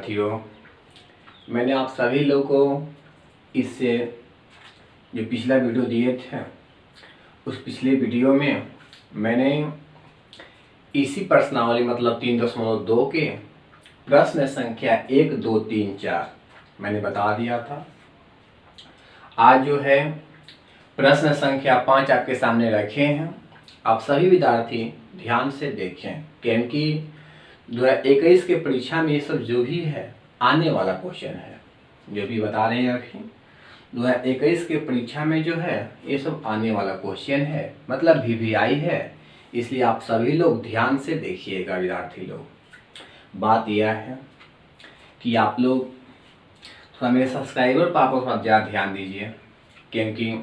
विद्यार्थियों, मैंने आप सभी लोगों को इससे जो पिछला वीडियो दिए थे उस पिछले वीडियो में मैंने इसी प्रश्नावली मतलब 3.2 के प्रश्न संख्या 1, 2, 3, 4 मैंने बता दिया था। आज जो है प्रश्न संख्या 5 आपके सामने रखे हैं। आप सभी विद्यार्थी ध्यान से देखें क्योंकि 2021 के परीक्षा में ये सब जो भी है आने वाला क्वेश्चन है। जो भी बता रहे हैं अभी 2021 के परीक्षा में जो है ये सब आने वाला क्वेश्चन है, मतलब VVI है। इसलिए आप सभी लोग ध्यान से देखिएगा विद्यार्थी लोग। बात यह है कि आप लोग थोड़ा मेरे सब्सक्राइबर पर आप थोड़ा ज़्यादा ध्यान दीजिए क्योंकि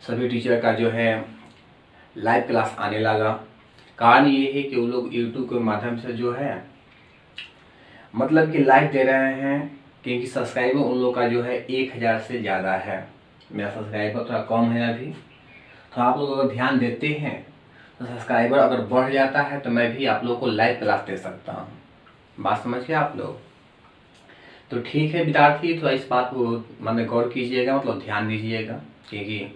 सभी टीचर का जो है लाइव क्लास आने लगा। कारण ये है कि वो लोग यूट्यूब के माध्यम से जो है मतलब कि लाइव दे रहे हैं क्योंकि सब्सक्राइबर उन लोग का जो है 1000 से ज़्यादा है। मेरा सब्सक्राइबर थोड़ा कम है अभी, तो आप लोग अगर ध्यान देते हैं तो सब्सक्राइबर अगर बढ़ जाता है तो मैं भी आप लोग को लाइव क्लास दे सकता हूँ। बात समझ गए आप लोग? तो ठीक है विद्यार्थी, थोड़ा इस बात को मन में गौर कीजिएगा, मतलब ध्यान दीजिएगा क्योंकि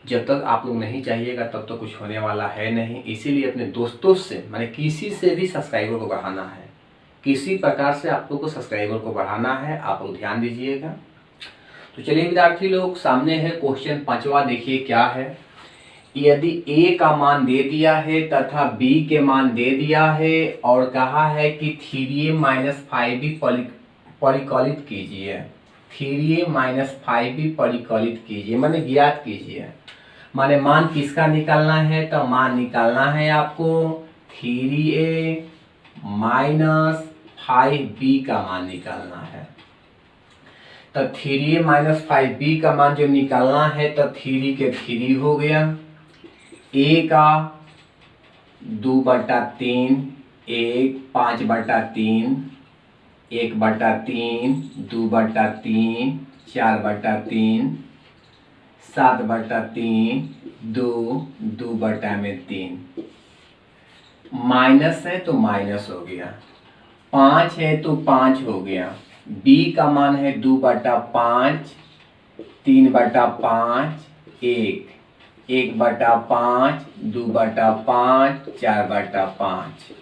जब तक आप लोग नहीं चाहिएगा तब तो कुछ होने वाला है नहीं। इसीलिए अपने दोस्तों से माने किसी से भी सब्सक्राइबर को बढ़ाना है, किसी प्रकार से आप लोग को सब्सक्राइबर को बढ़ाना है। आप लोग ध्यान दीजिएगा। तो चलिए विद्यार्थी लोग, सामने है क्वेश्चन 5वां। देखिए क्या है। यदि A का मान दे दिया है तथा B के मान दे दिया है और कहा है कि 3A - 5B परिकलित कीजिए। 3A - 5B परिकलित कीजिए माने ज्ञात कीजिए। माने मान किसका निकालना है? तो मान निकालना है आपको 3A - 5B का मान निकालना है। तो 3A - 5B का मान जो निकालना है तो 3 के 3 हो गया, A का 2/3, 1 5/3, 1/3, 2/3, 4/3, 7/3, 2, 2/3। माइनस है तो माइनस हो गया, 5 है तो 5 हो गया। B का मान है 2/5, 3/5, 1, 1/5, 2/5, 4/5,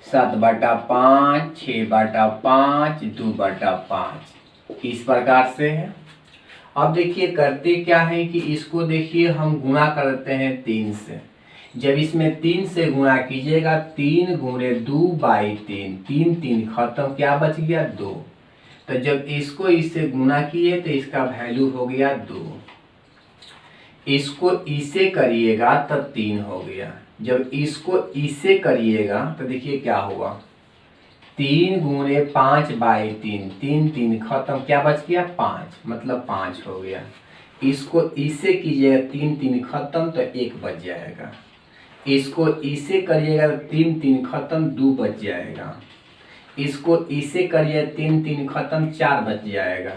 7/5, 6/5, 2/5। इस प्रकार से है। अब देखिए करते क्या है कि इसको देखिए हम गुणा करते हैं 3 से। जब इसमें 3 से गुणा कीजिएगा 3 × 2/3, 3 3 खत्म, क्या बच गया 2। तो जब इसको इससे गुणा किए तो इसका वैल्यू हो गया 2। इसको इसे करिएगा तब 3 हो गया। जब इसको इसे करिएगा तो देखिए क्या होगा, 3 × 5/3, 3 3 खत्म, क्या बच गया 5, मतलब 5 हो गया। इसको इसे कीजिएगा 3 3 खत्म तो 1 बच जाएगा। इसको इसे करिएगा तो 3 3 खत्म, 2 बच जाएगा। इसको इसे करिए 3 3 खत्म, 4 बच जाएगा।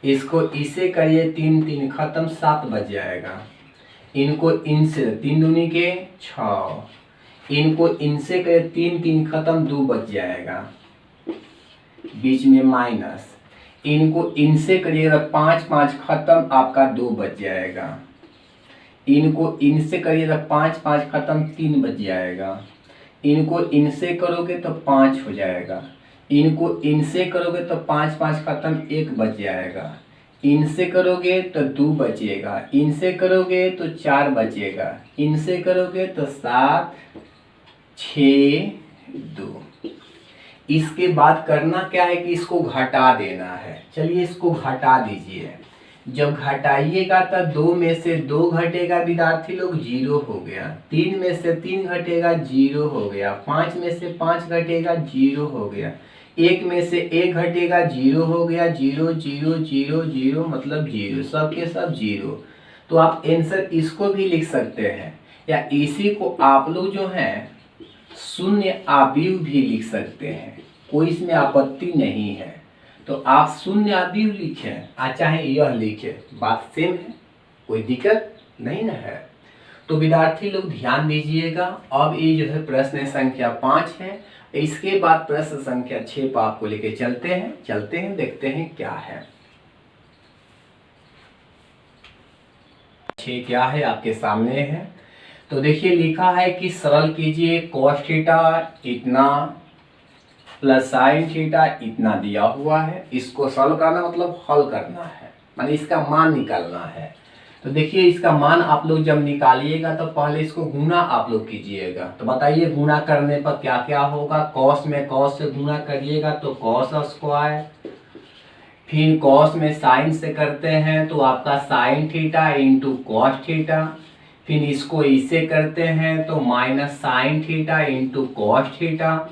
इसको इसे करिए 3 3 खत्म, 7 बच जाएगा। इनको इनसे 3 दूनी के 6, इनको इनसे करिए 3 3 खत्म, 2 बच जाएगा। बीच में माइनस, इनको इनसे करिएगा 5 5 खत्म, आपका 2 बच जाएगा। इनको इनसे करिएगा 5 5 खत्म, 3 बच जाएगा। इनको इनसे करोगे तो 5 हो जाएगा। इनको इनसे करोगे तो 5 5 खत्म, 1 बच जाएगा। इनसे करोगे तो 2 बचेगा। इनसे करोगे तो 4 बचेगा। इनसे करोगे तो 7 6 2। इसके बाद करना क्या है कि इसको घटा देना है। चलिए इसको घटा दीजिए। जब घटाइएगा तो 2 में से 2 घटेगा विद्यार्थी लोग, 0 हो गया। 3 में से 3 घटेगा, 0 हो गया। 5 में से 5 घटेगा, 0 हो गया। 1 में से 1 घटेगा, 0 हो गया। 0 0 0 0 मतलब 0, सब के सब 0। तो आप आंसर इसको भी लिख सकते हैं या इसी को आप लोग जो है शून्य आव्यूह भी लिख सकते हैं, कोई इसमें आपत्ति नहीं है। तो आप शून्य आव्यूह लिखें चाहे यह लिखें, बात सेम है, कोई दिक्कत नहीं ना है। तो विद्यार्थी लोग ध्यान दीजिएगा। अब ये जो है प्रश्न संख्या 5 है, तो इसके बाद प्रश्न संख्या 6 पर आपको लेके चलते हैं देखते हैं क्या है। 6 क्या है आपके सामने है। तो देखिए लिखा है कि सरल कीजिए cos थीटा इतना प्लस sin थीटा इतना दिया हुआ है। इसको सरल करना मतलब हल करना है, माने इसका मान निकालना है। तो देखिए इसका मान आप लोग जब निकालिएगा तो पहले इसको गुना आप लोग कीजिएगा। तो बताइए गुना करने पर क्या क्या होगा। कॉस में कॉस से गुना करिएगा तो कॉस स्क्वायर, फिर कॉस में साइन से करते हैं तो आपका sign theta into cos theta, फिर इसको इससे करते हैं तो minus sine theta into cos theta,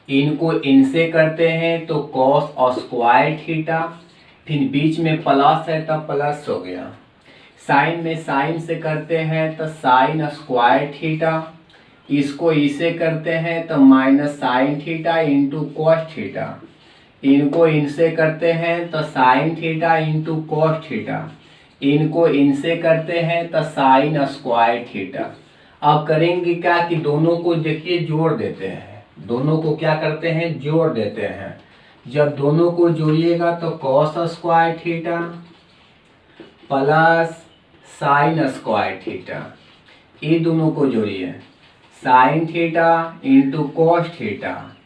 इनको इनसे करते हैं तो कॉस स्क्वायर थीटा, फिर बीच में प्लस है तो प्लस हो गया। साइन में साइन से करते हैं तो साइन स्क्वायर थीटा, इसको इसे करते हैं तो minus sine theta into cos theta, इनको इनसे करते हैं तो sign theta into cos theta, इनको इनसे करते हैं तो साइन स्क्वायर थीटा। अब करेंगे क्या कि दोनों को देखिए जोड़ देते हैं, दोनों को क्या करते हैं जोड़ देते हैं। जब दोनों को जोड़िएगा तो cos square theta plus sine square theta, ये दोनों को जोड़िए sine theta into cos theta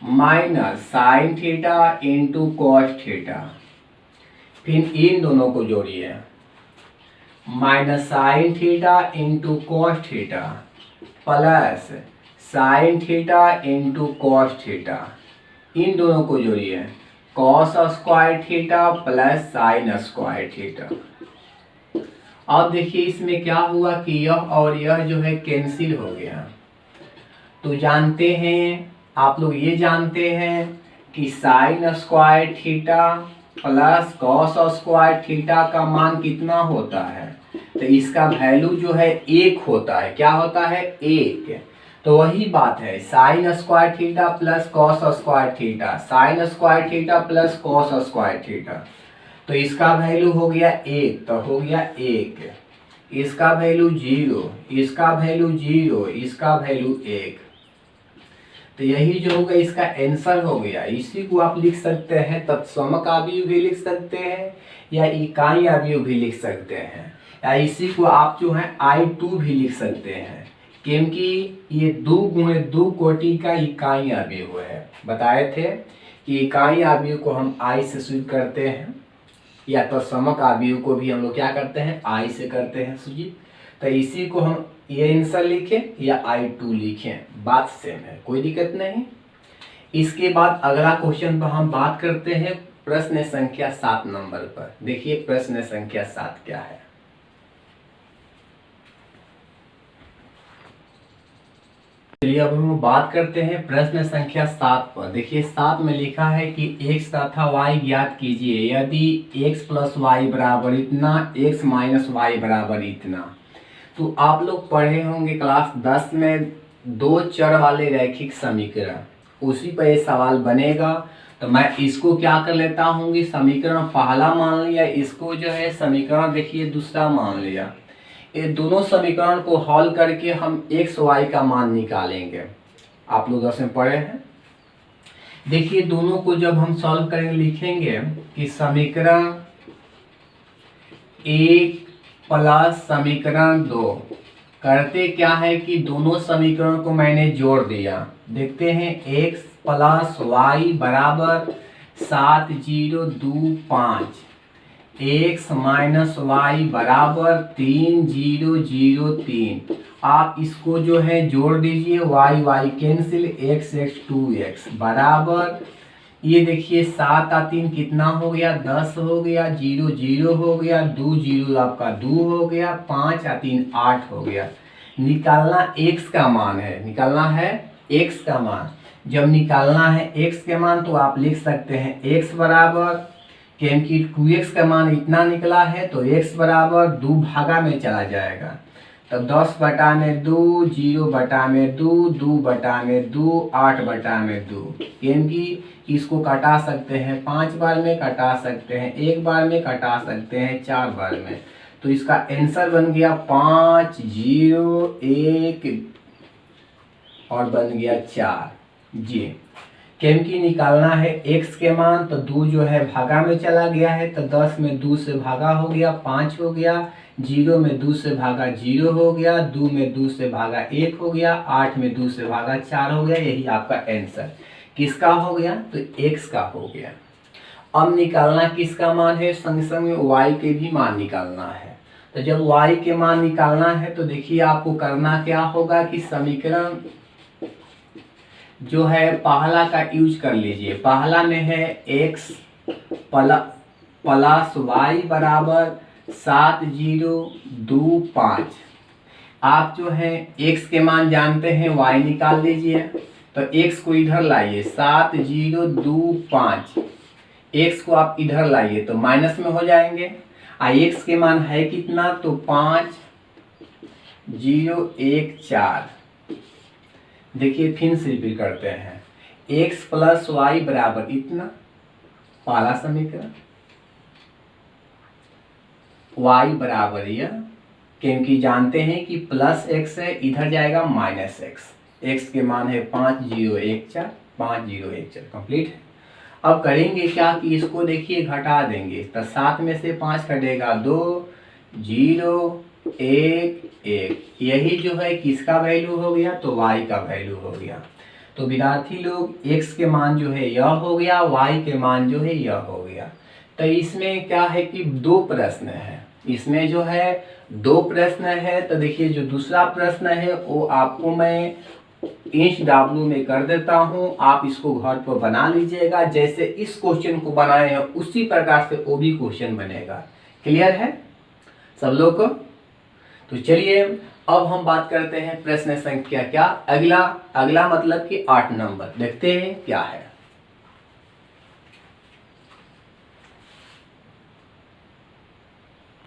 minus sine theta into cos theta, फिर इन दोनों को जोड़िए minus sine theta into cos theta plus sine theta into cos theta, इन दोनों को जोड़िए cos square theta plus sine square theta. अब देखिए इसमें क्या हुआ कि यह और यह जो है कैंसिल हो गया। तो जानते हैं आप लोग, ये जानते हैं कि sign square theta plus cos square theta का मान कितना होता है। तो इसका वैल्यू जो है 1 होता है। क्या होता है 1। तो वही बात है sign square theta plus cos square theta, sign square theta plus cos square theta. तो इसका वैल्यू हो गया 1, तो हो गया 1, इसका वैल्यू 0, इसका वैल्यू 0, इसका वैल्यू 1। तो यही जो होगा इसका आंसर हो गया। इसी को आप लिख सकते हैं तत्समक अवयव भी लिख सकते हैं या इकाई अवयव भी लिख सकते हैं, या इसी को आप जो है I2 भी लिख सकते हैं, क्योंकि ये 2 गुणे 2 कोटि का इकाई अवयव है। बताए थे कि इकाई अवयव को हम I से शुरू करते हैं, या तो समक अवयव को भी हम लोग क्या करते हैं I से करते हैं सुजीत। तो इसी को हम ये आंसर लिखें या I2 लिखें, बात सेम है, कोई दिक्कत नहीं। इसके बाद अगला क्वेश्चन पर हम बात करते हैं प्रश्न संख्या 7 नंबर पर। देखिए प्रश्न संख्या 7 क्या है। चलिए अब हम बात करते हैं प्रश्न संख्या 7 पर। देखिए 7 में लिखा है कि x तथा y ज्ञात कीजिए यदि x प्लस वाई बराबर इतना, x माइनस वाई बराबर इतना। तो आप लोग पढ़े होंगे क्लास 10 में 2 चर वाले रैखिक समीकरण, उसी पर ये सवाल बनेगा। तो मैं इसको क्या कर लेता हूँ कि समीकरण पहला मान लिया, इसको जो है समीकरण देखिए दूसरा मान लिया। ये दोनों समीकरण को हल करके हम x y का मान निकालेंगे। आप लोग 10 में पढ़े हैं। देखिए दोनों को जब हम सॉल्व करेंगे लिखेंगे कि समीकरण 1 प्लस समीकरण 2। करते क्या है कि दोनों समीकरण को मैंने जोड़ दिया। देखते हैं x प्लस वाई बराबर 7025, x माइनस वाई बराबर 3003। आप इसको जो है जोड़ दीजिए, y y cancel, x x 2x बराबर, ये देखिए 7 और 3 कितना हो गया 10 हो गया, 0 0 हो गया, 2 0 आपका 2 हो गया, 5 और 3 8 हो गया। निकालना x का मान है, निकालना है x का मान। जब निकालना है x के मान तो आप लिख सकते हैं x बराबर, क्योंकि 2x का मान इतना निकला है तो x बराबर 2 भागा में चला जाएगा। तो 10 बटा में 2, 0 बटा में 2, 2 बटा में 2, 8 बटा में 2। क्योंकि इसको कटा सकते हैं 5 बार में, कटा सकते हैं 1 बार में, कटा सकते हैं 4 बार में। तो इसका आंसर बन गया 5 0 1 और बन गया 4। जी, क्योंकि निकालना है x के मान, तो 2 जो है भागा में चला गया है, तो 10 में 2 से भागा हो गया 5 हो गया, 0 में 2 से भागा 0 हो गया, 2 में 2 से भागा 1 हो गया, 8 में 2 से भागा 4 हो गया। यही आपका आंसर किसका हो गया, तो x का हो गया। अब निकालना किसका मान है, संग संग y के भी मान निकालना है। तो जब y के मान निकालना है तो देखिए आपको करना क्या होगा कि समीकरण जो है पहला का यूज कर लीजिए। पहला में है x प्लस वाई बराबर 7 0 2 5। आप जो है x के मान जानते हैं, y निकाल लीजिए। तो x को इधर लाइए, 7 0 2 5, x को आप इधर लाइए तो माइनस में हो जाएंगे। x के मान है कितना, तो 5 0 1 4। देखिए फिर से रिपीट करते हैं, x प्लस वाई बराबर इतना, पहला समीकरण, y बराबर यह, क्योंकि जानते हैं कि प्लस x है, इधर जाएगा माइनस x के मान है 5 0 1 4, 5 0 1 4 कंप्लीट है। अब करेंगे क्या कि इसको देखिए घटा देंगे, तो 7 में से 5 कटेगा 2 0 1 1, यही जो है किसका वैल्यू हो गया, तो y का वैल्यू हो गया। तो विद्यार्थी लोग x के मान जो है यह हो गया, y के मान जो है यह हो गया। तो इसमें क्या है कि 2 प्रश्न है, इसमें जो है 2 प्रश्न है। तो देखिए जो दूसरा प्रश्न है वो आपको मैं इंच W में कर देता हूँ, आप इसको घर पर बना लीजिएगा। जैसे इस क्वेश्चन को बनाए हैं उसी प्रकार से वो भी क्वेश्चन बनेगा। क्लियर है सब लोग को? तो चलिए अब हम बात करते हैं प्रश्न संख्या क्या, अगला मतलब कि 8 नंबर। देखते हैं क्या है।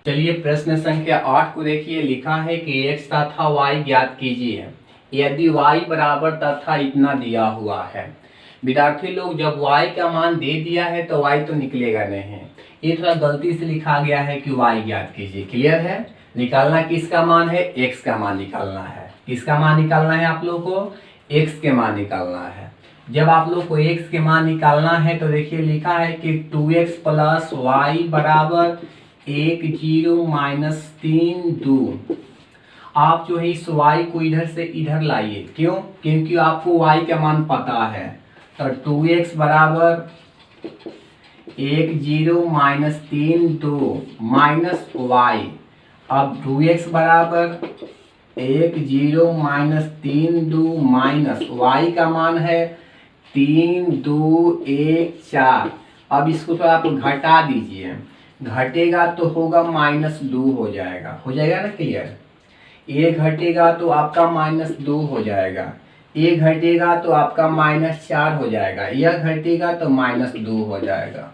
चलिए प्रश्न संख्या 8 को देखिए, लिखा है कि x तथा y ज्ञात कीजिए यदि y बराबर तथा इतना दिया हुआ है। विद्यार्थी लोग जब y का मान दे दिया है तो y तो निकलेगा नहीं, ये थोड़ा गलती से लिखा गया है कि y ज्ञात कीजिए। क्लियर है? निकालना किसका मान है, x का मान निकालना है। किसका मान निकालना है आप लोग को, x के मान निकालना है। जब आप लोग को x के मान निकालना है तो देखिए लिखा है कि 2x प्लस वाई बराबर 1 0 माइनस 3 2। आप जो है इस y को इधर से इधर लाइए, क्यों, क्योंकि आपको y का मान पता है। तो 2x बराबर 1 0 माइनस 3 2 माइनस y। अब 2x बराबर 1 0 माइनस 3 2 माइनस y का मान है 3 2 1 4। अब इसको थोड़ा आप घटा दीजिए, घटेगा तो होगा -2 हो जाएगा ना। क्लियर? ये घटेगा तो आपका -2 हो जाएगा, ये घटेगा तो आपका -4 हो जाएगा, यह घटेगा तो -2 हो जाएगा।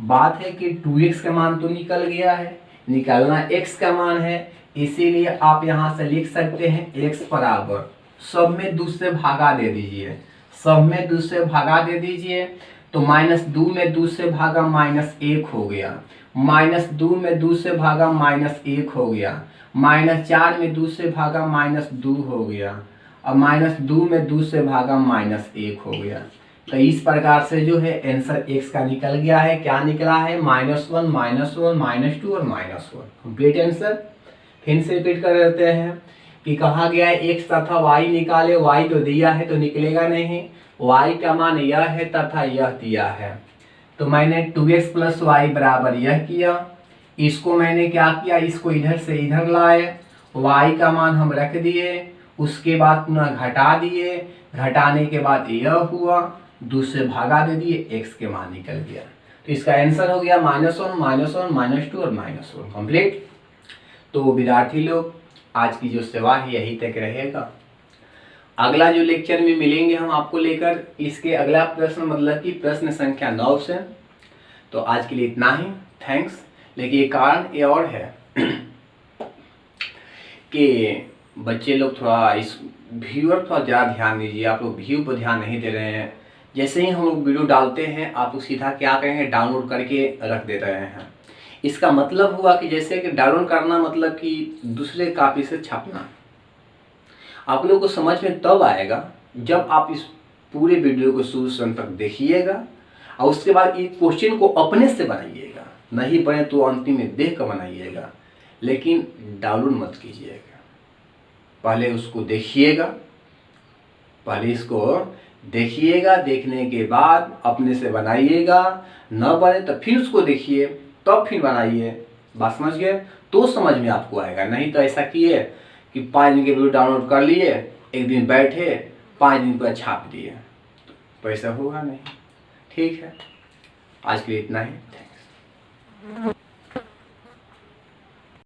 बात है कि 2x का मान तो निकल गया है, निकालना x का मान है, इसीलिए आप यहाँ से लिख सकते हैं x बराबर सब में 2 से भागा दे दीजिए, सब में 2 से भागा दे दीजिए। तो -2 में 2 से भागा -1 हो गया, -2 में 2 से भागा -1 हो गया, -4 में 2 से भागा -2 हो गया, अब -2 में 2 से भागा -1 हो गया। तो इस प्रकार से जो है आंसर x का निकल गया है। क्या निकला है, -1 -1 -2 और -1 कंप्लीट आंसर। फिर से रिपीट कर देते हैं कि कहा गया है x तथा y निकाले, y तो दिया है तो निकलेगा नहीं, y का मान यह है तथा यह दिया है। तो मैंने 2x प्लस वाई बराबर यह किया, इसको मैंने क्या किया, इसको इधर से इधर लाए, y का मान हम रख दिए, उसके बाद पुनः घटा दिए, घटाने के बाद यह हुआ, 2 से भागा दे दिए, x के मान निकल गया। तो इसका आंसर हो गया -1 -1 -2 और -1 कंप्लीट। तो विद्यार्थी लोग आज की जो सेवा है यही तक रहेगा। अगला जो लेक्चर में मिलेंगे हम आपको लेकर इसके अगला प्रश्न मतलब कि प्रश्न संख्या 9 से। तो आज के लिए इतना ही, थैंक्स। लेकिन ये कारण ये और है कि बच्चे लोग थोड़ा इस व्यू पर थोड़ा ज़्यादा ध्यान दीजिए। आप लोग व्यू पर ध्यान नहीं दे रहे हैं। जैसे ही हम लोग वीडियो डालते हैं आप लोग सीधा क्या करेंगे, डाउनलोड करके रख दे रहे हैं। इसका मतलब हुआ कि जैसे कि डाउनलोड करना मतलब कि दूसरे कॉपी से छापना। आप लोग को समझ में तब आएगा जब आप इस पूरे वीडियो को शुरू से अंत तक देखिएगा और उसके बाद ये क्वेश्चन को अपने से बनाइएगा, नहीं बने तो अंतिम में देख कर बनाइएगा, लेकिन डाउनलोड मत कीजिएगा। पहले उसको देखिएगा, पहले इसको देखिएगा, देखने के बाद अपने से बनाइएगा, न बने तो फिर उसको देखिए, तब फिर बनाइए। बात समझ गए? तो समझ में आपको आएगा। नहीं तो ऐसा किए कि 5 दिन के वीडियो डाउनलोड कर लिए, एक दिन बैठे 5 दिन पर छाप दिए, तो ऐसा होगा नहीं। ठीक है, आज के लिए इतना ही। थैंक्स।